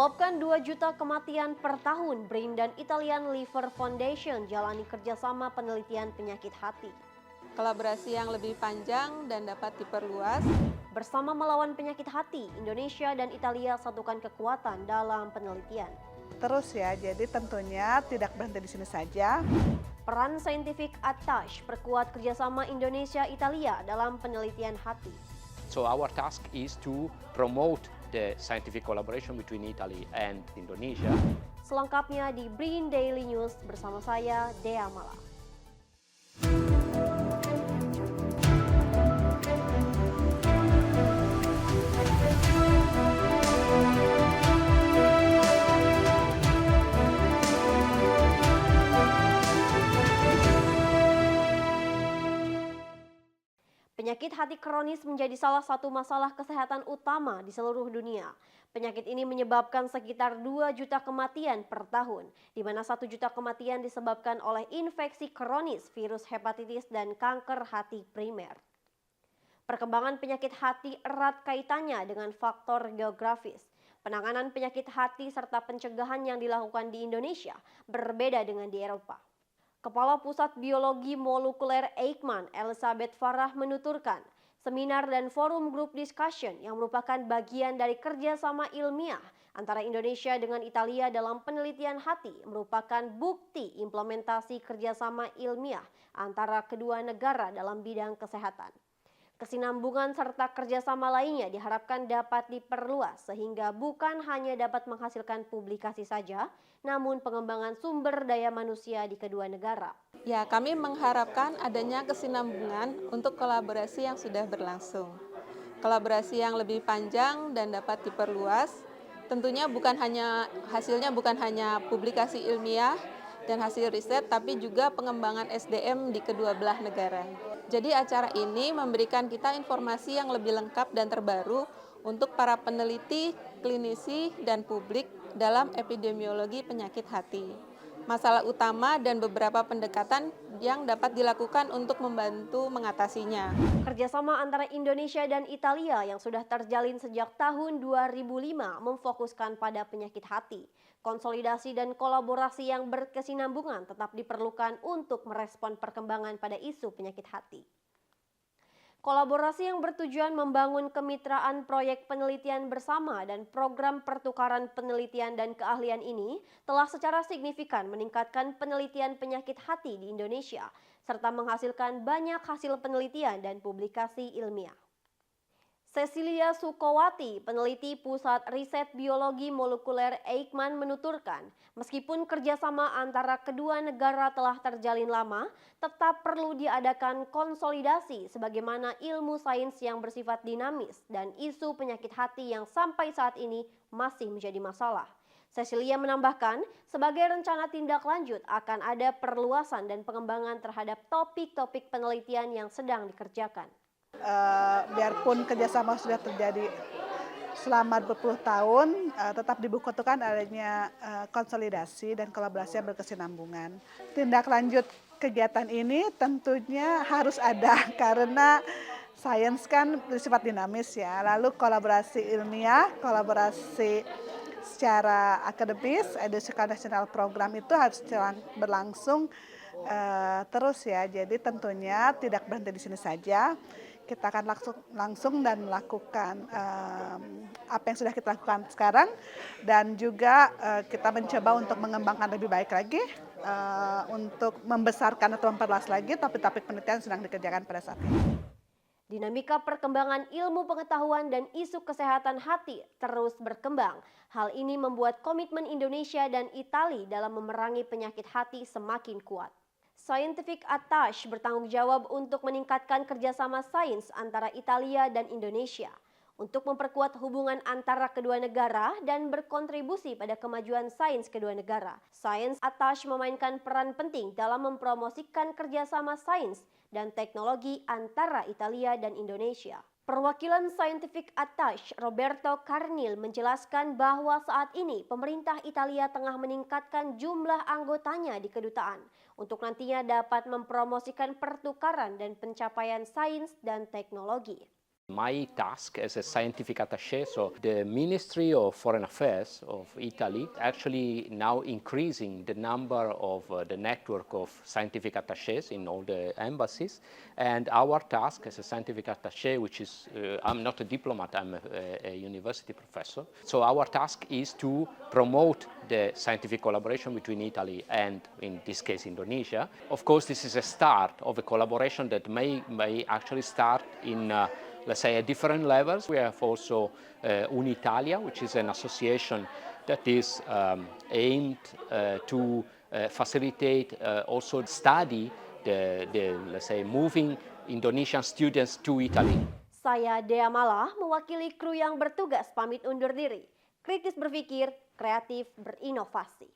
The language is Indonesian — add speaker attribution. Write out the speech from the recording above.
Speaker 1: Menyebabkan 2 juta kematian per tahun, BRIN dan Italian Liver Foundation jalani kerjasama penelitian penyakit hati.
Speaker 2: Kolaborasi yang lebih panjang dan dapat diperluas.
Speaker 1: Bersama melawan penyakit hati, Indonesia dan Italia satukan kekuatan dalam penelitian.
Speaker 3: Terus ya, jadi tentunya tidak berhenti di sini saja.
Speaker 1: Peran Scientific Attache perkuat kerjasama Indonesia-Italia dalam penelitian hati.
Speaker 4: So our task is to promote the scientific collaboration between Italy and Indonesia.
Speaker 1: Selengkapnya di BRIN Daily News bersama saya, Dea Mala. Penyakit hati kronis menjadi salah satu masalah kesehatan utama di seluruh dunia. Penyakit ini menyebabkan sekitar 2 juta kematian per tahun, di mana 1 juta kematian disebabkan oleh infeksi kronis, virus hepatitis, dan kanker hati primer. Perkembangan penyakit hati erat kaitannya dengan faktor geografis. Penanganan penyakit hati serta pencegahan yang dilakukan di Indonesia berbeda dengan di Eropa. Kepala Pusat Biologi Molekuler Eijkman, Elizabeth Farah menuturkan, seminar dan forum group discussion yang merupakan bagian dari kerjasama ilmiah antara Indonesia dengan Italia dalam penelitian hati merupakan bukti implementasi kerjasama ilmiah antara kedua negara dalam bidang kesehatan. Kesinambungan serta kerjasama lainnya diharapkan dapat diperluas sehingga bukan hanya dapat menghasilkan publikasi saja, namun pengembangan sumber daya manusia di kedua negara.
Speaker 2: Ya, kami mengharapkan adanya kesinambungan untuk kolaborasi yang sudah berlangsung. Kolaborasi yang lebih panjang dan dapat diperluas, tentunya hasilnya bukan hanya publikasi ilmiah dan hasil riset, tapi juga pengembangan SDM di kedua belah negara. Jadi acara ini memberikan kita informasi yang lebih lengkap dan terbaru untuk para peneliti, klinisi, dan publik dalam epidemiologi penyakit hati. Masalah utama dan beberapa pendekatan yang dapat dilakukan untuk membantu mengatasinya.
Speaker 1: Kerjasama antara Indonesia dan Italia yang sudah terjalin sejak tahun 2005 memfokuskan pada penyakit hati. Konsolidasi dan kolaborasi yang berkesinambungan tetap diperlukan untuk merespon perkembangan pada isu penyakit hati. Kolaborasi yang bertujuan membangun kemitraan proyek penelitian bersama dan program pertukaran penelitian dan keahlian ini telah secara signifikan meningkatkan penelitian penyakit hati di Indonesia, serta menghasilkan banyak hasil penelitian dan publikasi ilmiah. Cecilia Sukowati, peneliti Pusat Riset Biologi Molekuler Eijkman menuturkan, meskipun kerjasama antara kedua negara telah terjalin lama, tetap perlu diadakan konsolidasi sebagaimana ilmu sains yang bersifat dinamis dan isu penyakit hati yang sampai saat ini masih menjadi masalah. Cecilia menambahkan, sebagai rencana tindak lanjut akan ada perluasan dan pengembangan terhadap topik-topik penelitian yang sedang dikerjakan.
Speaker 3: Biarpun kerjasama sudah terjadi selama 20 tahun, tetap dibutuhkan adanya konsolidasi dan kolaborasi yang berkesinambungan. Tindak lanjut kegiatan ini tentunya harus ada karena sains kan bersifat dinamis ya. Lalu kolaborasi ilmiah, kolaborasi secara akademis, Education National Program itu harus berlangsung terus ya. Jadi tentunya tidak berhenti di sini saja. Kita akan langsung dan melakukan apa yang sudah kita lakukan sekarang dan juga kita mencoba untuk mengembangkan lebih baik lagi untuk membesarkan atau memperluas lagi topik-topik penelitian yang sedang dikerjakan pada saat ini.
Speaker 1: Dinamika perkembangan ilmu pengetahuan dan isu kesehatan hati terus berkembang. Hal ini membuat komitmen Indonesia dan Italia dalam memerangi penyakit hati semakin kuat. Scientific Attache bertanggung jawab untuk meningkatkan kerjasama sains antara Italia dan Indonesia untuk memperkuat hubungan antara kedua negara dan berkontribusi pada kemajuan sains kedua negara. Science Attache memainkan peran penting dalam mempromosikan kerjasama sains dan teknologi antara Italia dan Indonesia. Perwakilan Scientific Attache Roberto Carnil menjelaskan bahwa saat ini pemerintah Italia tengah meningkatkan jumlah anggotanya di kedutaan untuk nantinya dapat mempromosikan pertukaran dan pencapaian sains dan teknologi.
Speaker 4: My task as a scientific attaché, so the Ministry of Foreign Affairs of Italy actually now increasing the number of the network of scientific attachés in all the embassies. And our task as a scientific attaché, which is, I'm not a diplomat, I'm a university professor. So our task is to promote the scientific collaboration between Italy and, in this case, Indonesia. Of course, this is a start of a collaboration that may actually start in let's say, at different levels. We have also Unitalia, which is an association that is aimed to facilitate also study let's say, moving Indonesian students to Italy.
Speaker 1: Saya Dea Mala, mewakili kru yang bertugas pamit undur diri. Kritis berpikir, kreatif berinovasi.